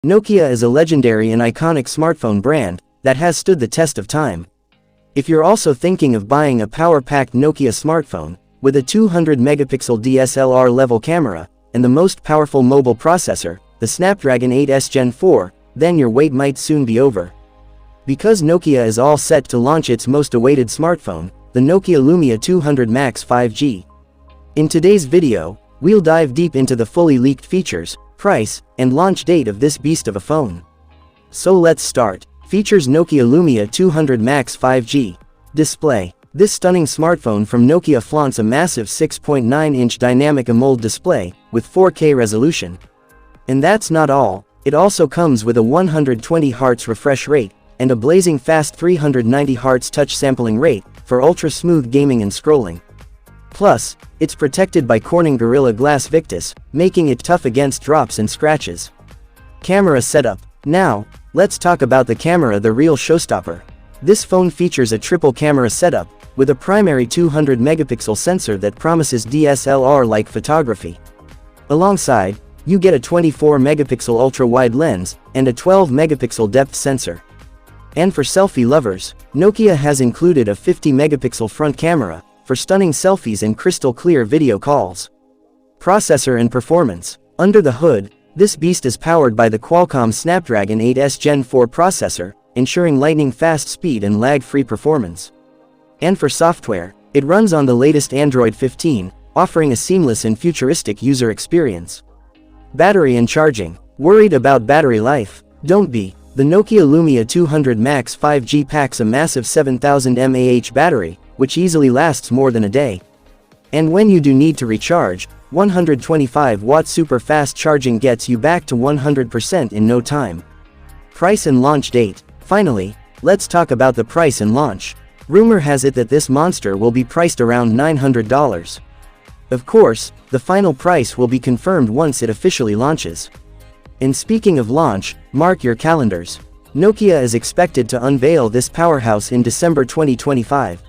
Nokia is a legendary and iconic smartphone brand that has stood the test of time. If you're also thinking of buying a power-packed Nokia smartphone with a 200-megapixel DSLR level camera and the most powerful mobile processor, the Snapdragon 8s Gen 4, then your wait might soon be over. Because Nokia is all set to launch its most awaited smartphone, the Nokia Lumia 200 Max 5G. In today's video, we'll dive deep into the fully leaked features, price, and launch date of this beast of a phone. So let's start. Features: Nokia Lumia 200 Max 5G. Display. This stunning smartphone from Nokia flaunts a massive 6.9-inch dynamic AMOLED display with 4K resolution. And that's not all, it also comes with a 120 Hz refresh rate and a blazing fast 390 Hz touch sampling rate for ultra-smooth gaming and scrolling. Plus, it's protected by Corning Gorilla Glass Victus, making it tough against drops and scratches. Camera setup. Now, let's talk about the camera, the real showstopper. This phone features a triple camera setup, with a primary 200-megapixel sensor that promises DSLR-like photography. Alongside, you get a 24-megapixel ultra-wide lens and a 12-megapixel depth sensor. And for selfie lovers, Nokia has included a 50-megapixel front camera for stunning selfies and crystal-clear video calls. Processor and performance. Under the hood, this beast is powered by the Qualcomm Snapdragon 8s Gen 4 processor, ensuring lightning-fast speed and lag-free performance. And for software, it runs on the latest Android 15, offering a seamless and futuristic user experience. Battery and charging. Worried about battery life? Don't be. The Nokia Lumia 200 Max 5G packs a massive 7000 mAh battery, which easily lasts more than a day. And when you do need to recharge, 125-watt super fast charging gets you back to 100% in no time. Price and launch date. Finally, let's talk about the price and launch. Rumor has it that this monster will be priced around $900. Of course, the final price will be confirmed once it officially launches. And speaking of launch, mark your calendars. Nokia is expected to unveil this powerhouse in December 2025.